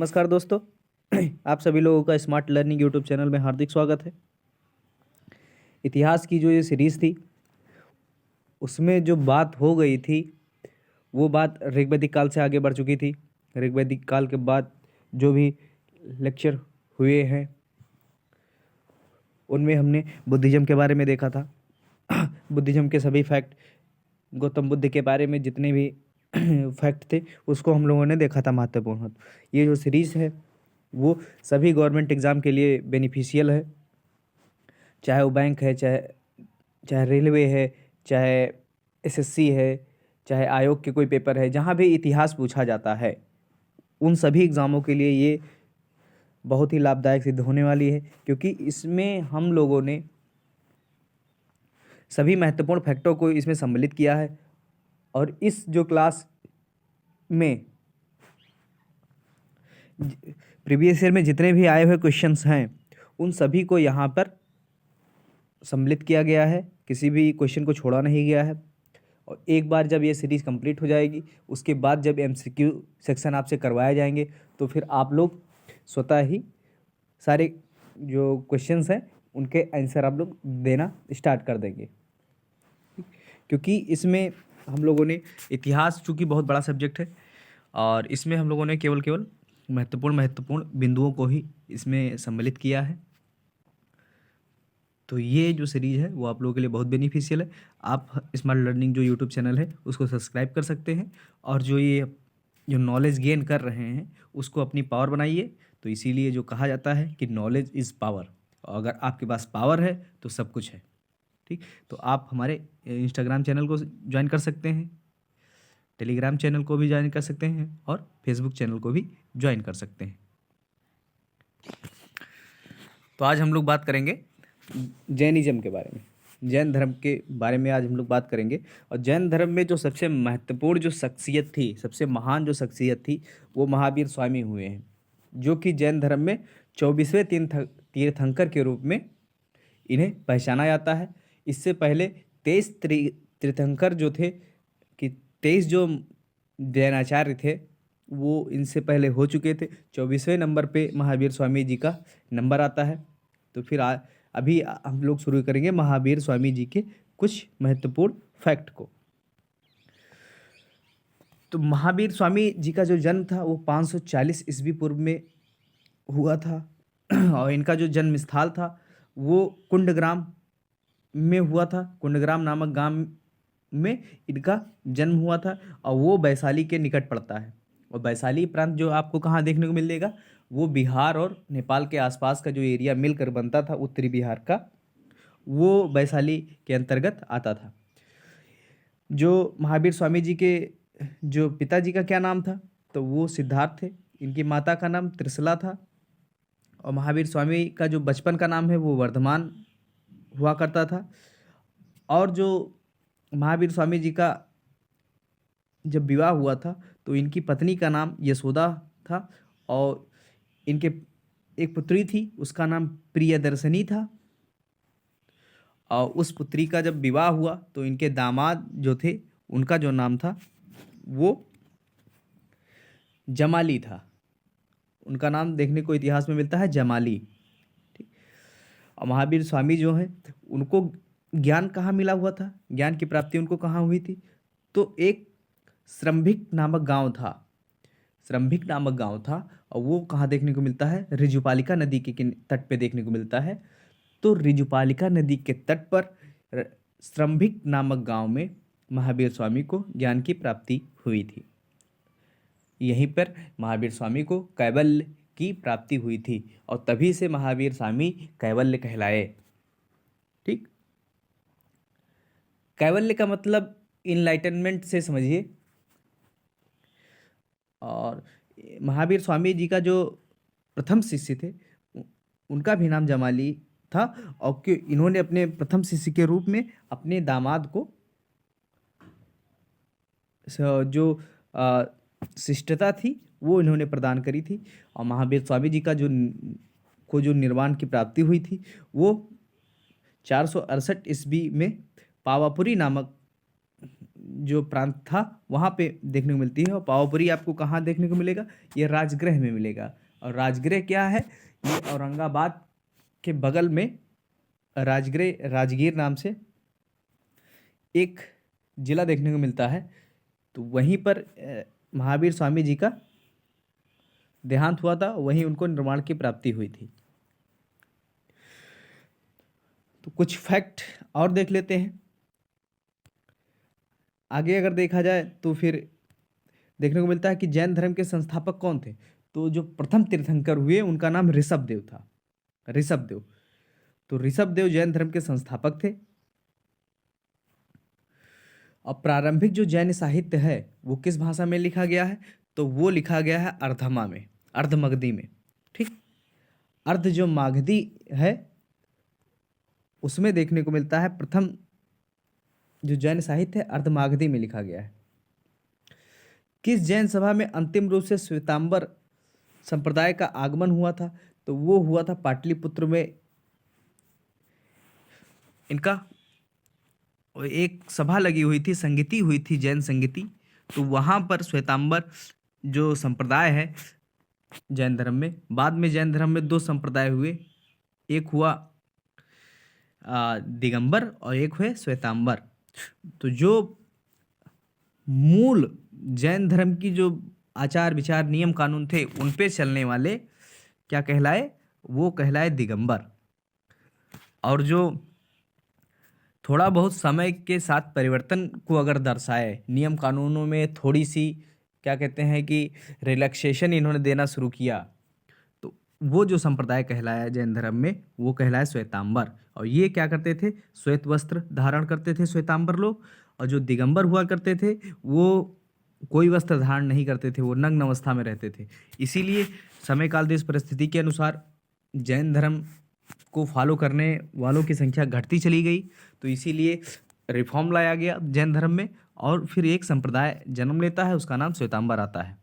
नमस्कार दोस्तों। आप सभी लोगों का स्मार्ट लर्निंग यूट्यूब चैनल में हार्दिक स्वागत है। इतिहास की जो ये सीरीज़ थी उसमें जो बात हो गई थी वो बात ऋग्वैदिक काल से आगे बढ़ चुकी थी। ऋग्वैदिक काल के बाद जो भी लेक्चर हुए हैं उनमें हमने बुद्धिज़्म के बारे में देखा था। बुद्धिज़्म के सभी फैक्ट, गौतम बुद्ध के बारे में जितने भी फैक्ट थे उसको हम लोगों ने देखा था महत्वपूर्ण। ये जो सीरीज़ है वो सभी गवर्नमेंट एग्ज़ाम के लिए बेनिफिशियल है, चाहे वो बैंक है, चाहे चाहे रेलवे है, चाहे एसएससी है, चाहे आयोग के कोई पेपर है, जहाँ भी इतिहास पूछा जाता है उन सभी एग्ज़ामों के लिए ये बहुत ही लाभदायक सिद्ध होने वाली है, क्योंकि इसमें हम लोगों ने सभी महत्वपूर्ण फैक्टों को इसमें सम्मिलित किया है। और इस जो क्लास में प्रीवियस ईयर में जितने भी आए हुए क्वेश्चंस हैं उन सभी को यहाँ पर सम्मिलित किया गया है, किसी भी क्वेश्चन को छोड़ा नहीं गया है। और एक बार जब ये सीरीज़ कंप्लीट हो जाएगी उसके बाद जब एमसीक्यू सेक्शन आपसे करवाए जाएंगे तो फिर आप लोग स्वतः ही सारे जो क्वेश्चंस हैं उनके आंसर आप लोग देना स्टार्ट कर देंगे, क्योंकि इसमें हम लोगों ने इतिहास चूँकि बहुत बड़ा सब्जेक्ट है और इसमें हम लोगों ने केवल महत्वपूर्ण बिंदुओं को ही इसमें सम्मिलित किया है। तो ये जो सीरीज़ है वो आप लोगों के लिए बहुत बेनिफिशियल है। आप स्मार्ट लर्निंग जो यूट्यूब चैनल है उसको सब्सक्राइब कर सकते हैं और जो नॉलेज गेन कर रहे हैं उसको अपनी पावर बनाइए। तो इसीलिए जो कहा जाता है कि नॉलेज इज़ पावर, और अगर आपके पास पावर है तो सब कुछ है। ठीक, तो आप हमारे इंस्टाग्राम चैनल को ज्वाइन कर सकते हैं, टेलीग्राम चैनल को भी ज्वाइन कर सकते हैं और फेसबुक चैनल को भी ज्वाइन कर सकते हैं। तो आज हम लोग बात करेंगे जैनिज्म के बारे में, जैन धर्म के बारे में आज हम लोग बात करेंगे। और जैन धर्म में जो सबसे महत्वपूर्ण जो शख्सियत थी, सबसे महान जो शख्सियत थी वो महावीर स्वामी हुए हैं, जो कि जैन धर्म में 24वें तीर्थंकर के रूप में इन्हें पहचाना जाता है। इससे पहले 23 तीर्थंकर जो थे कि 23 जो जैनाचार्य थे वो इनसे पहले हो चुके थे। 24वें नंबर पे महावीर स्वामी जी का नंबर आता है। तो फिर अभी हम लोग शुरू करेंगे महावीर स्वामी जी के कुछ महत्वपूर्ण फैक्ट को। तो महावीर स्वामी जी का जो जन्म था वो 540 ईस्वी पूर्व में हुआ था और इनका जो जन्म स्थल था वो कुंडग्राम में हुआ था। कुंडग्राम नामक गांव में इनका जन्म हुआ था और वो वैशाली के निकट पड़ता है। और वैशाली प्रांत जो आपको कहाँ देखने को मिलेगा, वो बिहार और नेपाल के आसपास का जो एरिया मिलकर बनता था उत्तरी बिहार का, वो वैशाली के अंतर्गत आता था। जो महावीर स्वामी जी के जो पिताजी का क्या नाम था, तो वो सिद्धार्थ थे। इनकी माता का नाम त्रिशला था। और महावीर स्वामी का जो बचपन का नाम है वो वर्धमान हुआ करता था। और जो महावीर स्वामी जी का जब विवाह हुआ था तो इनकी पत्नी का नाम यशोदा था और इनके एक पुत्री थी, उसका नाम प्रियदर्शनी था। और उस पुत्री का जब विवाह हुआ तो इनके दामाद जो थे उनका जो नाम था वो जमाली था। उनका नाम देखने को इतिहास में मिलता है जमाली। ठीक, और महावीर स्वामी जो हैं उनको ज्ञान कहाँ मिला हुआ था, ज्ञान की प्राप्ति उनको कहाँ हुई थी, तो एक श्रम्भिक नामक गांव था। श्रम्भिक नामक गांव था और वो कहाँ देखने को मिलता है, ऋजुपालिका नदी के तट पे देखने को मिलता है। तो ऋजुपालिका नदी के तट पर श्रम्भिक नामक गांव में महावीर स्वामी को ज्ञान की प्राप्ति हुई थी। यहीं पर महावीर स्वामी को कैवल्य की प्राप्ति हुई थी और तभी से महावीर स्वामी कैवल्य कहलाए। ठीक, कैवल्य का मतलब इनलाइटनमेंट से समझिए। और महावीर स्वामी जी का जो प्रथम शिष्य थे उनका भी नाम जमाली था और कि इन्होंने अपने प्रथम शिष्य के रूप में अपने दामाद को जो शिष्टता थी वो इन्होंने प्रदान करी थी। और महावीर स्वामी जी का जो निर्वाण की प्राप्ति हुई थी वो 468 ईस्वी में पावापुरी नामक जो प्रांत था वहाँ पे देखने को मिलती है। और पावापुरी आपको कहाँ देखने को मिलेगा? ये राजगृह में मिलेगा। और राजगृह क्या है? ये औरंगाबाद के बगल में राजगृह, राजगीर नाम से एक जिला देखने को मिलता है। तो वहीं पर महावीर स्वामी जी का देहांत हुआ था, वहीं उनको निर्वाण की प्राप्ति हुई थी। तो कुछ फैक्ट और देख लेते हैं। आगे अगर देखा जाए तो फिर देखने को मिलता है कि जैन धर्म के संस्थापक कौन थे। तो जो प्रथम तीर्थंकर हुए उनका नाम ऋषभदेव था। ऋषभदेव। तो ऋषभदेव जैन धर्म के संस्थापक थे। और प्रारंभिक जो जैन साहित्य है वो किस भाषा में लिखा गया है? तो वो लिखा गया है अर्धमा में, अर्धमगधी में। ठीक, अर्ध जो मागधी है उसमें देखने को मिलता है प्रथम जो जैन साहित्य है अर्धमागधी में लिखा गया है। किस जैन सभा में अंतिम रूप से श्वेतांबर संप्रदाय का आगमन हुआ था? तो वो हुआ था पाटलिपुत्र में। इनका एक सभा लगी हुई थी, संगीति हुई थी, जैन संगीति। तो वहाँ पर श्वेतांबर जो संप्रदाय है जैन धर्म में, बाद में जैन धर्म में दो संप्रदाय हुए, एक हुआ दिगंबर और एक हुए श्वेतांबर। तो जो मूल जैन धर्म की जो आचार विचार नियम कानून थे उन पे चलने वाले क्या कहलाए? वो कहलाए दिगंबर। और जो थोड़ा बहुत समय के साथ परिवर्तन को अगर दर्शाए, नियम कानूनों में थोड़ी सी क्या कहते हैं कि रिलैक्सेशन इन्होंने देना शुरू किया, तो वो जो संप्रदाय कहलाया जैन धर्म में वो कहलाया श्वेतांबर। और ये क्या करते थे? श्वेत वस्त्र धारण करते थे श्वेतांबर लोग। और जो दिगंबर हुआ करते थे वो कोई वस्त्र धारण नहीं करते थे, वो नग्न अवस्था में रहते थे। इसीलिए समय काल देश परिस्थिति के अनुसार जैन धर्म को फॉलो करने वालों की संख्या घटती चली गई। तो इसीलिए रिफॉर्म लाया गया जैन धर्म में और फिर एक संप्रदाय जन्म लेता है, उसका नाम श्वेतांबर आता है।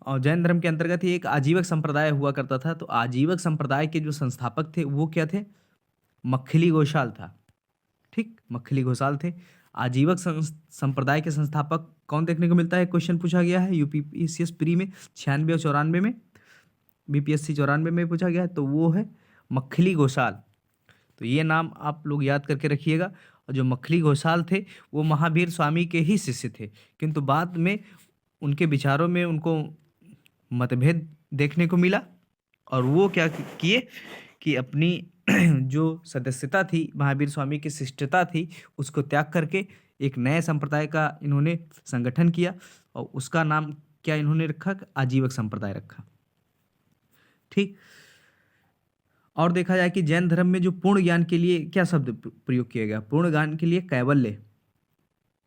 और जैन धर्म के अंतर्गत ही एक आजीवक संप्रदाय हुआ करता था। तो आजीवक संप्रदाय के जो संस्थापक थे वो क्या थे? मक्खिली घोषाल था। ठीक, मक्खिली घोषाल थे। आजीवक संप्रदाय के संस्थापक कौन देखने को मिलता है? क्वेश्चन पूछा गया है यूपीपीसीएस प्री में 96 और 94 में, बीपीएससी 94 में पूछा गया है। तो वो है मक्खिली घोषाल। तो ये नाम आप लोग याद करके रखिएगा। और जो मक्खिली घोषाल थे वो महावीर स्वामी के ही शिष्य थे, किंतु बाद में उनके विचारों में उनको मतभेद देखने को मिला और वो क्या किए कि अपनी जो सदस्यता थी, महावीर स्वामी की शिष्टता थी, उसको त्याग करके एक नए संप्रदाय का इन्होंने संगठन किया और उसका नाम क्या इन्होंने रखा? आजीवक संप्रदाय रखा। ठीक। और देखा जाए कि जैन धर्म में जो पूर्ण ज्ञान के लिए क्या शब्द प्रयोग किया गया? पूर्ण ज्ञान के लिए कैवल्य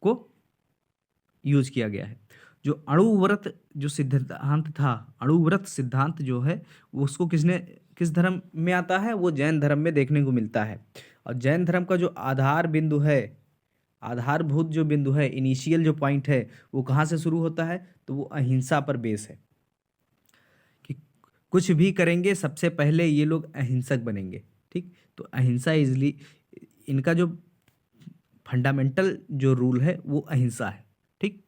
को यूज किया गया है। जो अणुव्रत जो सिद्धांत था, अणुव्रत सिद्धांत जो है वो उसको किस धर्म में आता है? वो जैन धर्म में देखने को मिलता है। और जैन धर्म का जो आधार बिंदु है, आधारभूत जो बिंदु है, इनिशियल जो पॉइंट है, वो कहाँ से शुरू होता है? तो वो अहिंसा पर बेस है कि कुछ भी करेंगे सबसे पहले ये लोग अहिंसक बनेंगे। ठीक, तो अहिंसा इजली इनका जो फंडामेंटल जो रूल है वो अहिंसा है। ठीक,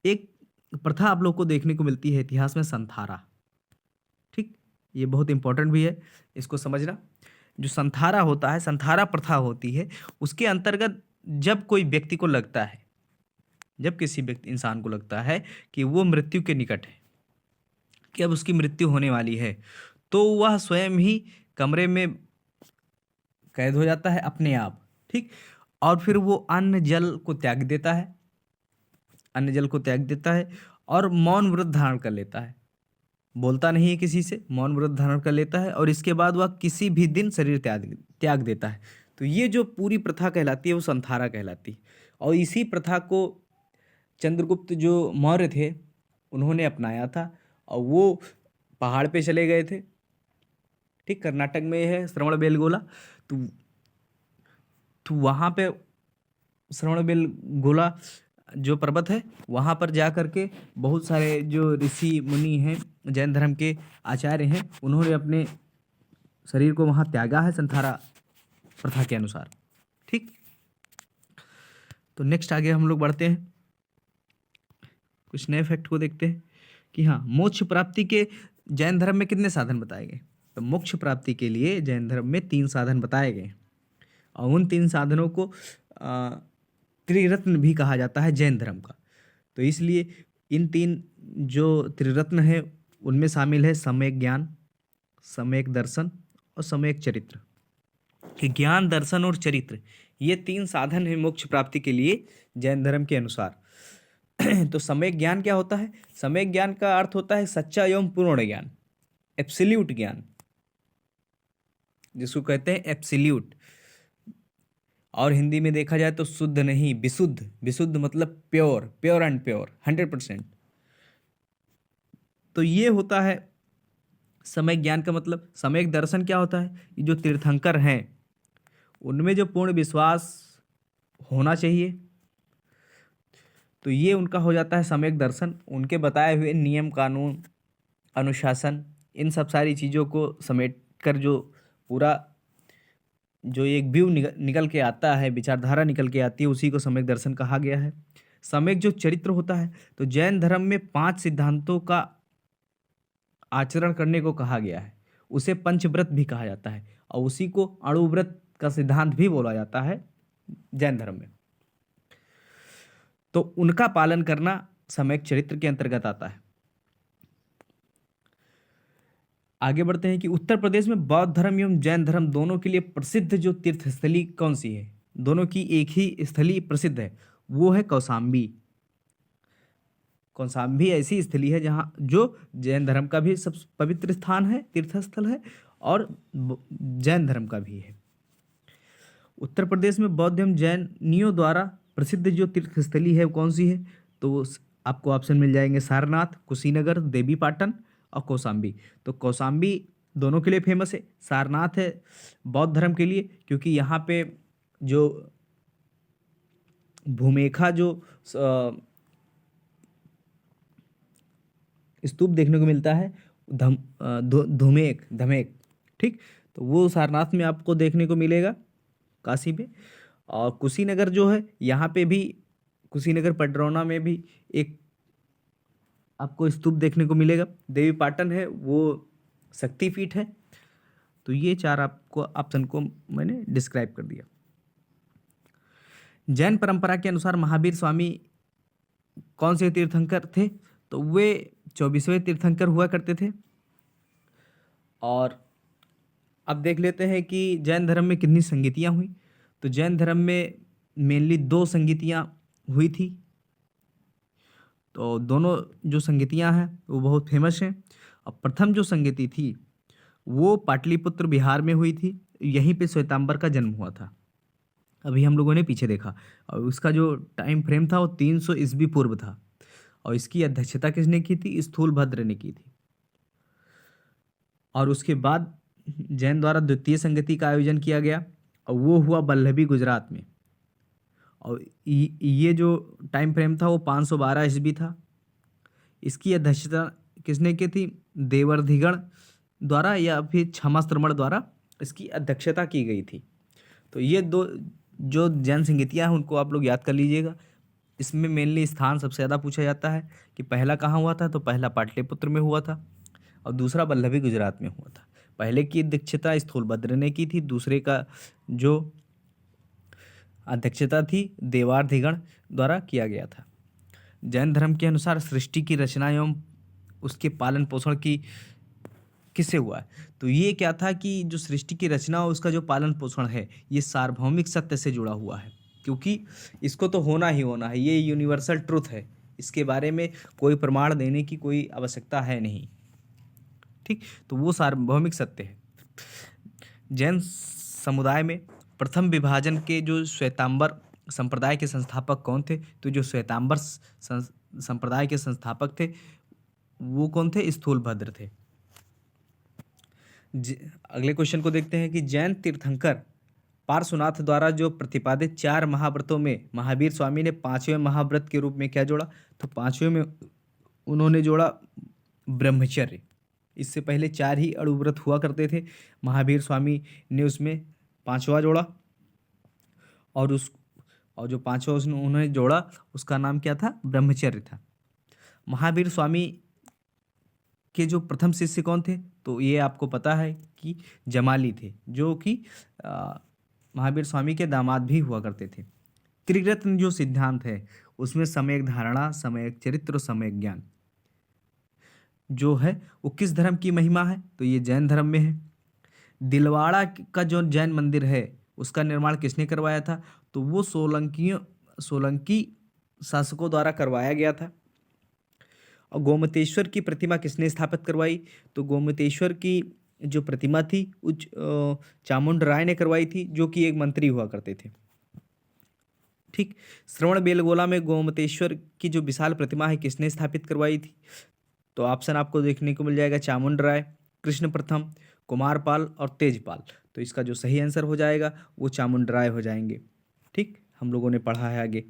एक प्रथा आप लोग को देखने को मिलती है इतिहास में, संथारा। ठीक, ये बहुत इंपॉर्टेंट भी है, इसको समझना। जो संथारा होता है, संथारा प्रथा होती है, उसके अंतर्गत जब कोई व्यक्ति को लगता है, जब किसी व्यक्ति इंसान को लगता है कि वो मृत्यु के निकट है, कि अब उसकी मृत्यु होने वाली है, तो वह स्वयं ही कमरे में कैद हो जाता है अपने आप। ठीक, और फिर वो अन्न जल को त्याग देता है, अन्न जल को त्याग देता है और मौन व्रत धारण कर लेता है, बोलता नहीं है किसी से, मौन व्रत धारण कर लेता है और इसके बाद वह किसी भी दिन शरीर त्याग देता है। तो ये जो पूरी प्रथा कहलाती है वो संथारा कहलाती है। और इसी प्रथा को चंद्रगुप्त जो मौर्य थे उन्होंने अपनाया था और वो पहाड़ पे चले गए थे। ठीक, कर्नाटक में है श्रवणबेलगोला। तो वहाँ पे श्रवणबेलगोला जो पर्वत है वहाँ पर जा कर के बहुत सारे जो ऋषि मुनि हैं, जैन धर्म के आचार्य हैं, उन्होंने अपने शरीर को वहाँ त्यागा है संथारा प्रथा के अनुसार। ठीक। तो नेक्स्ट आगे हम लोग बढ़ते हैं, कुछ नए फैक्ट को देखते हैं कि हाँ, मोक्ष प्राप्ति के जैन धर्म में कितने साधन बताए गए। तो मोक्ष प्राप्ति के लिए जैन धर्म में 3 साधन बताए गए और उन 3 साधनों को त्रिरत्न भी कहा जाता है जैन धर्म का। तो इसलिए इन 3 जो त्रिरत्न है उनमें शामिल है सम्यक ज्ञान, सम्यक दर्शन और सम्यक चरित्र। कि ज्ञान, दर्शन और चरित्र ये 3 साधन है मोक्ष प्राप्ति के लिए जैन धर्म के अनुसार। तो सम्यक ज्ञान क्या होता है? सम्यक ज्ञान का अर्थ होता है सच्चा एवं पूर्ण ज्ञान, एब्सोल्यूट ज्ञान, जिसको कहते हैं एब्सोल्यूट। और हिंदी में देखा जाए तो शुद्ध नहीं, विशुद्ध। विशुद्ध मतलब प्योर, प्योर एंड प्योर, 100%। तो ये होता है सम्यक ज्ञान का मतलब। सम्यक दर्शन क्या होता है? ये जो तीर्थंकर हैं उनमें जो पूर्ण विश्वास होना चाहिए, तो ये उनका हो जाता है सम्यक दर्शन। उनके बताए हुए नियम, कानून, अनुशासन, इन सब सारी चीज़ों को समेट कर जो पूरा जो एक व्यू निकल के आता है, विचारधारा निकल के आती है, उसी को सम्यक दर्शन कहा गया है। सम्यक जो चरित्र होता है, तो जैन धर्म में 5 सिद्धांतों का आचरण करने को कहा गया है, उसे पंचव्रत भी कहा जाता है और उसी को अणुव्रत का सिद्धांत भी बोला जाता है जैन धर्म में। तो उनका पालन करना सम्यक चरित्र के अंतर्गत आता है। आगे बढ़ते हैं कि उत्तर प्रदेश में बौद्ध धर्म एवं जैन धर्म दोनों के लिए प्रसिद्ध जो तीर्थस्थली कौन सी है? दोनों की एक ही स्थली प्रसिद्ध है, वो है कौशाम्बी। कौशाम्बी ऐसी स्थली है जहाँ जो जैन धर्म का भी सब पवित्र स्थान है, तीर्थस्थल है, और जैन धर्म का भी है। उत्तर प्रदेश में बौद्ध एवं जैनियों द्वारा प्रसिद्ध जो तीर्थस्थली है वो कौन सी है? तो आपको ऑप्शन मिल जाएंगे सारनाथ, कुशीनगर, देवीपाटन और कौशाम्बी। तो कौशाम्बी दोनों के लिए फेमस है। सारनाथ है बौद्ध धर्म के लिए, क्योंकि यहाँ पे जो भूमेखा जो स्तूप देखने को मिलता है, धमेक, ठीक, तो वो सारनाथ में आपको देखने को मिलेगा, काशी में। और कुशीनगर जो है, यहाँ पे भी कुशीनगर पडरौना में भी एक आपको स्तूप देखने को मिलेगा। देवीपाटन है वो शक्तिपीठ है। तो ये 4 आपको ऑप्शन को मैंने डिस्क्राइब कर दिया। जैन परंपरा के अनुसार महावीर स्वामी कौन से तीर्थंकर थे? तो वे 24वें तीर्थंकर हुआ करते थे। और अब देख लेते हैं कि जैन धर्म में कितनी संगीतियाँ हुई। तो जैन धर्म में मेनली 2 संगीतियाँ हुई थी। तो दोनों जो संगीतियाँ हैं वो बहुत फेमस हैं। अब प्रथम जो संगीति थी वो पाटलिपुत्र बिहार में हुई थी। यहीं पे श्वेतांबर का जन्म हुआ था, अभी हम लोगों ने पीछे देखा। और उसका जो टाइम फ्रेम था वो 300 ईस्वी पूर्व था। और इसकी अध्यक्षता किसने की थी? स्थूलभद्र ने की थी। और उसके बाद जैन द्वारा द्वितीय संगति का आयोजन किया गया और वो हुआ वल्लभी, गुजरात में। और ये जो टाइम फ्रेम था वो 512 ईस्वी था। इसकी अध्यक्षता किसने की थी? देवर्धिगण द्वारा या फिर क्षमाश्रमण द्वारा इसकी अध्यक्षता की गई थी। तो ये 2 जो जैन संगीतियाँ हैं उनको आप लोग याद कर लीजिएगा। इसमें मेनली स्थान सबसे ज़्यादा पूछा जाता है कि पहला कहाँ हुआ था? तो पहला पाटलिपुत्र में हुआ था और दूसरा वल्लभी, गुजरात में हुआ था। पहले की अध्यक्षता स्थूलभद्र ने की थी, दूसरे का जो अध्यक्षता थी देवार्धिगण द्वारा किया गया था। जैन धर्म के अनुसार सृष्टि की रचना एवं उसके पालन पोषण की किससे हुआ है? तो ये क्या था कि जो सृष्टि की रचना और उसका जो पालन पोषण है ये सार्वभौमिक सत्य से जुड़ा हुआ है, क्योंकि इसको तो होना ही होना है, ये यूनिवर्सल ट्रुथ है। इसके बारे में कोई प्रमाण देने की कोई आवश्यकता है नहीं, ठीक। तो वो सार्वभौमिक सत्य है। जैन समुदाय में प्रथम विभाजन के जो श्वेतांबर संप्रदाय के संस्थापक कौन थे? तो जो श्वेतांबर संप्रदाय के संस्थापक थे वो कौन थे? स्थूलभद्र थे। अगले क्वेश्चन को देखते हैं कि जैन तीर्थंकर पार्श्वनाथ द्वारा जो प्रतिपादित 4 महाव्रतों में महावीर स्वामी ने 5वें महाव्रत के रूप में क्या जोड़ा? तो 5वें में उन्होंने जोड़ा ब्रह्मचर्य। इससे पहले 4 ही अणुव्रत हुआ करते थे, महावीर स्वामी ने उसमें 5वां जोड़ा। और जो पांचवा उन्होंने जोड़ा उसका नाम क्या था? ब्रह्मचर्य था। महावीर स्वामी के जो प्रथम शिष्य कौन थे? तो ये आपको पता है कि जमाली थे, जो कि महावीर स्वामी के दामाद भी हुआ करते थे। त्रिरत्न जो सिद्धांत है उसमें सम्यक धारणा, सम्यक चरित्र और सम्यक ज्ञान जो है वो किस धर्म की महिमा है? तो ये जैन धर्म में है। दिलवाड़ा का जो जैन मंदिर है उसका निर्माण किसने करवाया था? तो वो सोलंकी शासकों द्वारा करवाया गया था। और गोमतेश्वर की प्रतिमा किसने स्थापित करवाई? तो गोमतेश्वर की जो प्रतिमा थी चामुंड राय ने करवाई थी, जो कि एक मंत्री हुआ करते थे। ठीक। श्रवण बेलगोला में गोमतेश्वर की जो विशाल प्रतिमा है किसने स्थापित करवाई थी? तो ऑप्शन आपको देखने को मिल जाएगा चामुंड राय, कृष्ण प्रथम, कुमारपाल और तेजपाल। तो इसका जो सही आंसर हो जाएगा वो चामुंड राय हो जाएंगे। ठीक, हम लोगों ने पढ़ा है आगे।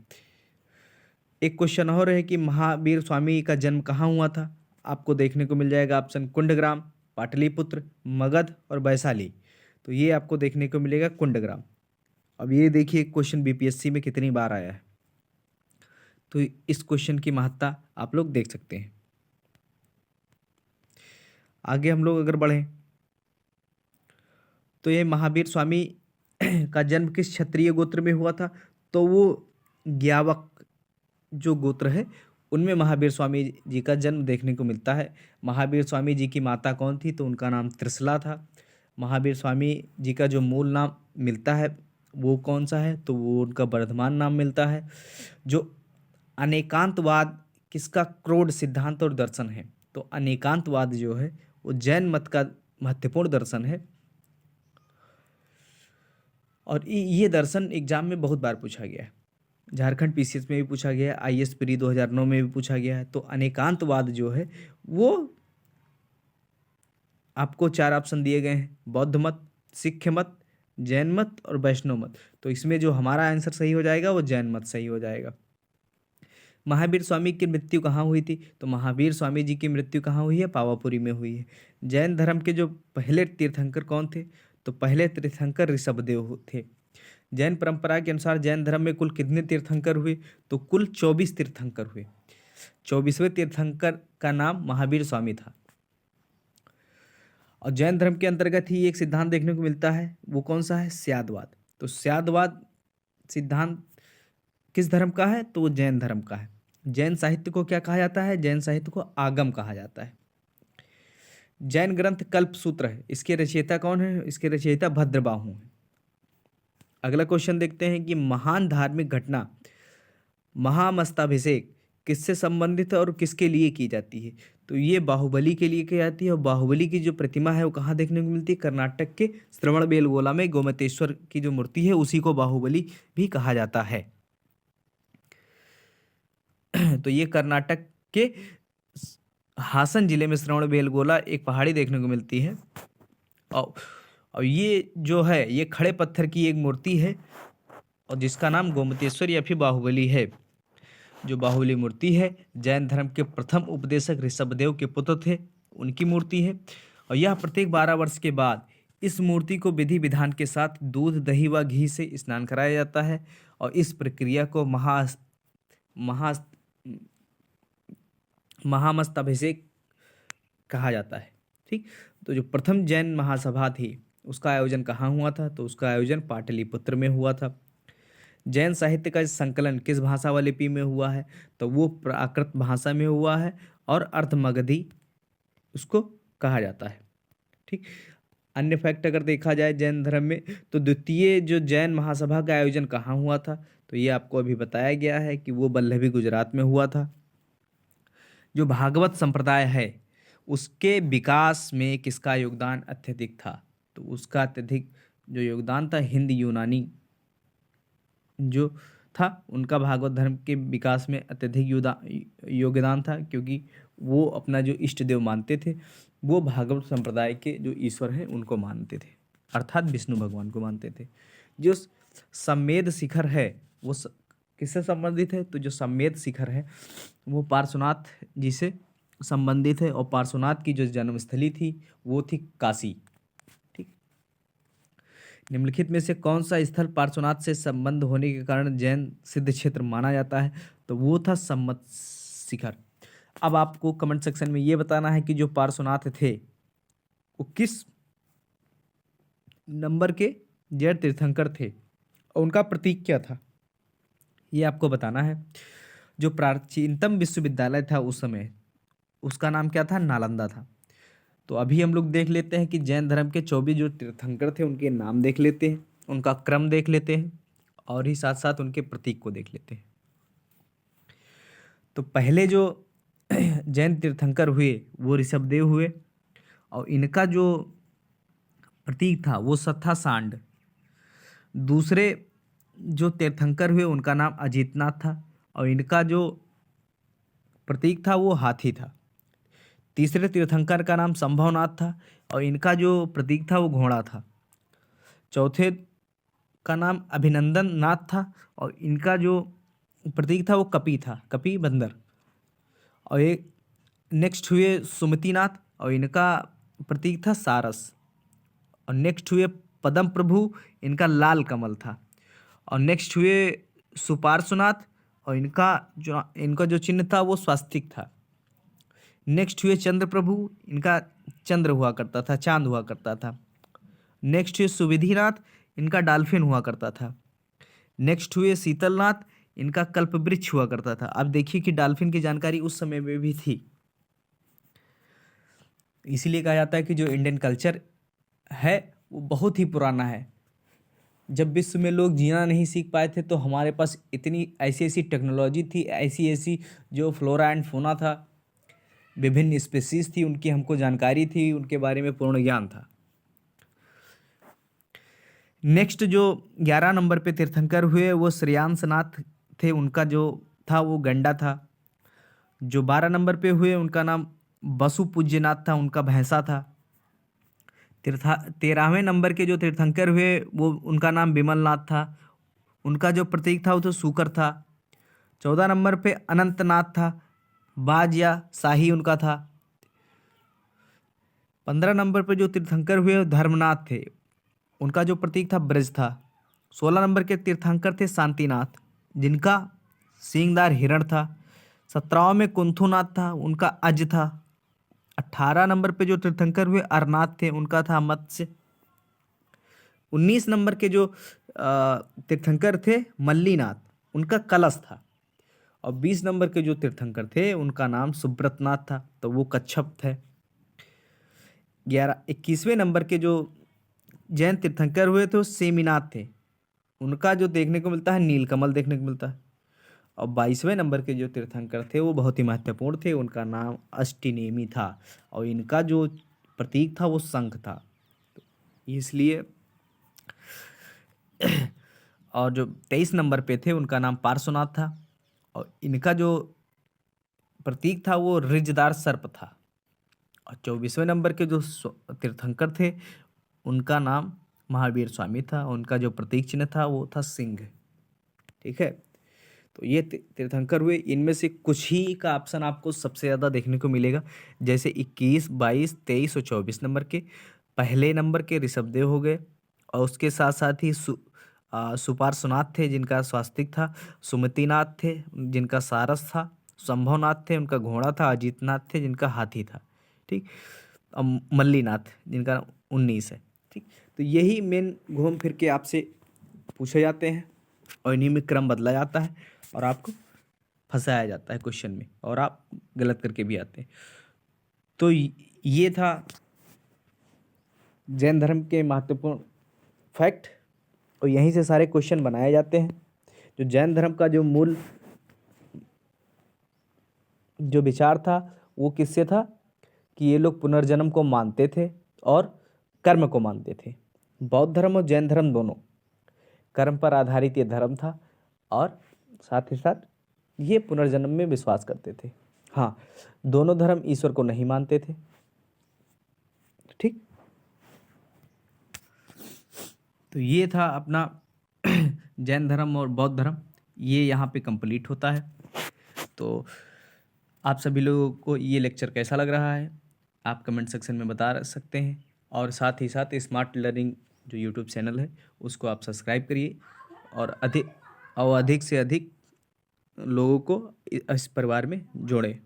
एक क्वेश्चन और है कि महावीर स्वामी का जन्म कहाँ हुआ था? आपको देखने को मिल जाएगा ऑप्शन कुंडग्राम, पाटलिपुत्र, मगध और वैशाली। तो ये आपको देखने को मिलेगा कुंडग्राम। अब ये देखिए क्वेश्चन बीपीएससी में कितनी बार आया है, तो इस क्वेश्चन की महत्ता आप लोग देख सकते हैं। आगे हम लोग अगर बढ़ें तो ये महावीर स्वामी का जन्म किस क्षत्रिय गोत्र में हुआ था? तो वो ग्यावक जो गोत्र है उनमें महावीर स्वामी जी का जन्म देखने को मिलता है। महावीर स्वामी जी की माता कौन थी? तो उनका नाम त्रिशला था। महावीर स्वामी जी का जो मूल नाम मिलता है वो कौन सा है? तो वो उनका वर्धमान नाम मिलता है। जो अनेकांतवाद किसका क्रोड सिद्धांत और दर्शन है? तो अनेकांतवाद जो है वो जैन मत का महत्वपूर्ण दर्शन है। और ये दर्शन एग्जाम में बहुत बार पूछा गया है। झारखंड पीसीएस में भी पूछा गया है, आईएएस प्री 2009 में भी पूछा गया है। तो अनेकांतवाद जो है वो आपको 4 ऑप्शन दिए गए हैं, बौद्ध मत, सिख मत, जैन मत और वैष्णव मत। तो इसमें जो हमारा आंसर सही हो जाएगा वो जैन मत सही हो जाएगा। महावीर स्वामी की मृत्यु कहाँ हुई थी? तो महावीर स्वामी जी की मृत्यु कहाँ हुई है? पावापुरी में हुई है। जैन धर्म के जो पहले तीर्थंकर कौन थे? तो पहले तीर्थंकर ऋषभदेव थे। जैन परंपरा के अनुसार जैन धर्म में कुल कितने तीर्थंकर हुए? तो कुल 24 तीर्थंकर हुए। 24वें तीर्थंकर का नाम महावीर स्वामी था। और जैन धर्म के अंतर्गत ही एक सिद्धांत देखने को मिलता है, वो कौन सा है? स्यादवाद। तो स्यादवाद सिद्धांत किस धर्म का है? तो वो जैन धर्म का है। जैन साहित्य को क्या कहा जाता है? जैन साहित्य को आगम कहा जाता है। जैन ग्रंथ कल्पसूत्र है, इसके रचयिता कौन है? इसके रचयिता भद्रबाहु हैं। अगला क्वेश्चन देखते हैं कि महान धार्मिक घटना महामस्ताभिषेक किससे संबंधित है और किसके लिए की जाती है? तो ये बाहुबली के लिए की जाती है। और बाहुबली की जो प्रतिमा है वो कहाँ देखने को मिलती है? कर्नाटक के श्रवणबेलगोला में गोमतेश्वर की जो मूर्ति है उसी को बाहुबली भी कहा जाता है। तो ये कर्नाटक के हासन जिले में श्रवणबेलगोला एक पहाड़ी देखने को मिलती है। और ये जो है ये खड़े पत्थर की एक मूर्ति है और जिसका नाम गोमतेश्वर या फिर बाहुबली है। जो बाहुबली मूर्ति है जैन धर्म के प्रथम उपदेशक ऋषभदेव के पुत्र थे, उनकी मूर्ति है। और यह प्रत्येक 12 वर्ष के बाद इस मूर्ति को विधि विधान के साथ दूध, दही व घी से स्नान कराया जाता है। और इस प्रक्रिया को महामस्ताभिषेक कहा जाता है। ठीक। तो जो प्रथम जैन महासभा थी उसका आयोजन कहाँ हुआ था? तो उसका आयोजन पाटलिपुत्र में हुआ था। जैन साहित्य का संकलन किस भाषा व लिपि में हुआ है? तो वो प्राकृत भाषा में हुआ है और अर्धमगधी उसको कहा जाता है। ठीक। अन्य फैक्ट अगर देखा जाए जैन धर्म में तो द्वितीय जो जैन महासभा का आयोजन कहाँ हुआ था? तो ये आपको अभी बताया गया है कि वो वल्लभी गुजरात में हुआ था। जो भागवत संप्रदाय है उसके विकास में किसका योगदान अत्यधिक था? तो उसका अत्यधिक जो योगदान था हिंद यूनानी जो था उनका भागवत धर्म के विकास में अत्यधिक योगदान था, क्योंकि वो अपना जो इष्ट देव मानते थे वो भागवत संप्रदाय के जो ईश्वर हैं उनको मानते थे, अर्थात विष्णु भगवान को मानते थे। जो सम्मेद शिखर है वो किससे संबंधित है? तो जो सम्मेद शिखर है वो पार्श्वनाथ जी से संबंधित है। और पार्श्वनाथ की जो जन्मस्थली थी वो थी काशी। ठीक। निम्नलिखित में से कौन सा स्थल पार्श्वनाथ से संबंध होने के कारण जैन सिद्ध क्षेत्र माना जाता है? तो वो था सम्मत शिखर। अब आपको कमेंट सेक्शन में ये बताना है कि जो पार्श्वनाथ थे वो किस नंबर के जैन तीर्थंकर थे और उनका प्रतीक क्या था, ये आपको बताना है। जो प्राचीनतम विश्वविद्यालय था उस समय, उसका नाम क्या था? नालंदा था। तो अभी हम लोग देख लेते हैं कि जैन धर्म के 24 जो तीर्थंकर थे उनके नाम देख लेते हैं, उनका क्रम देख लेते हैं और ही साथ साथ उनके प्रतीक को देख लेते हैं। तो पहले जो जैन तीर्थंकर हुए वो ऋषभदेव हुए और इनका जो प्रतीक था वो था सांड। दूसरे जो तीर्थंकर हुए उनका नाम अजितनाथ था और इनका जो प्रतीक था वो हाथी था। तीसरे तीर्थंकर का नाम संभवनाथ था और इनका जो प्रतीक था वो घोड़ा था। चौथे का नाम अभिनंदन नाथ था और इनका जो प्रतीक था वो कपि था, कपि बंदर। और एक नेक्स्ट हुए सुमतिनाथ और इनका प्रतीक था सारस। और नेक्स्ट हुए पदम प्रभु, इनका लाल कमल था। और नेक्स्ट हुए सुपार्श्वनाथ और इनका जो चिन्ह था वो स्वास्तिक था। नेक्स्ट हुए चंद्र प्रभु, इनका चंद्र हुआ करता था, चांद हुआ करता था। नेक्स्ट हुए सुविधिनाथ, इनका डॉल्फिन हुआ करता था। नेक्स्ट हुए शीतलनाथ, इनका कल्पवृक्ष हुआ करता था। अब देखिए कि डॉल्फिन की जानकारी उस समय में भी थी। इसीलिए कहा जाता है कि जो इंडियन कल्चर है वो बहुत ही पुराना है। जब विश्व में लोग जीना नहीं सीख पाए थे तो हमारे पास इतनी ऐसी ऐसी टेक्नोलॉजी थी, ऐसी ऐसी जो फ्लोरा एंड फोना था, विभिन्न स्पीसीज थी, उनकी हमको जानकारी थी, उनके बारे में पूर्ण ज्ञान था। नेक्स्ट जो 11 नंबर पे तीर्थंकर हुए वो श्रेयांसनाथ थे, उनका जो था वो गंडा था। जो 12 नंबर पे हुए उनका नाम बसु पूज्यनाथ था, उनका भैंसा था। 13वें नंबर के जो तीर्थंकर हुए वो उनका नाम बिमलनाथ था, उनका जो प्रतीक था वो तो सूकर था। 14 नंबर पे अनंतनाथ था, बाज या शाही उनका था। 15 नंबर पे जो तीर्थंकर हुए वो धर्मनाथ थे, उनका जो प्रतीक था ब्रज था। 16 नंबर के तीर्थंकर थे शांतिनाथ, जिनका सींगदार हिरण था। 17वां में कुंथुनाथ था, उनका अज था। 18 नंबर पे जो तीर्थंकर हुए अरनाथ थे, उनका था मत्स्य। 19 नंबर के जो तीर्थंकर थे मल्लीनाथ, उनका कलश था। और 20 नंबर के जो तीर्थंकर थे उनका नाम सुब्रतनाथ था, तो वो कच्छप थे। 21वें नंबर के जो जैन तीर्थंकर हुए थे वो सेमीनाथ थे, उनका जो देखने को मिलता है नीलकमल देखने को मिलता है। और 22वें नंबर के जो तीर्थंकर थे वो बहुत ही महत्वपूर्ण थे, उनका नाम अष्टिनेमी था और इनका जो प्रतीक था वो शंख था। तो इसलिए और जो 23 नंबर पे थे उनका नाम पार्श्वनाथ था और इनका जो प्रतीक था वो रिजदार सर्प था। और 24वें नंबर के जो तीर्थंकर थे उनका नाम महावीर स्वामी था, उनका जो प्रतीक चिन्ह था वो था सिंह। ठीक है, तो ये तीर्थंकर हुए। इनमें से कुछ ही का ऑप्शन आपको सबसे ज़्यादा देखने को मिलेगा, जैसे 21, 22, 23 और 24 नंबर के। पहले नंबर के ऋषभदेव हो गए और उसके साथ साथ ही सुपार्श्वनाथ थे जिनका स्वास्तिक था, सुमतिनाथ थे जिनका सारस था, संभवनाथ थे उनका घोड़ा था, अजीतनाथ थे जिनका हाथी था। ठीक, और मल्लीनाथ जिनका 19 है। ठीक, तो यही मेन घूम फिर के आपसे पूछे जाते हैं और इन्हीं में क्रम बदला जाता है और आपको फंसाया जाता है क्वेश्चन में और आप गलत करके भी आते हैं। तो ये था जैन धर्म के महत्वपूर्ण फैक्ट और यहीं से सारे क्वेश्चन बनाए जाते हैं। जो जैन धर्म का जो मूल जो विचार था वो किससे था कि ये लोग पुनर्जन्म को मानते थे और कर्म को मानते थे। बौद्ध धर्म और जैन धर्म दोनों कर्म पर आधारित ये धर्म था और साथ ही साथ ये पुनर्जन्म में विश्वास करते थे। हाँ, दोनों धर्म ईश्वर को नहीं मानते थे। ठीक, तो ये था अपना जैन धर्म और बौद्ध धर्म, ये यहाँ पे कंप्लीट होता है। तो आप सभी लोगों को ये लेक्चर कैसा लग रहा है आप कमेंट सेक्शन में बता सकते हैं और साथ ही साथ स्मार्ट लर्निंग जो यूट्यूब चैनल है उसको आप सब्सक्राइब करिए और अधिक से अधिक लोगों को इस परिवार में जोड़ें।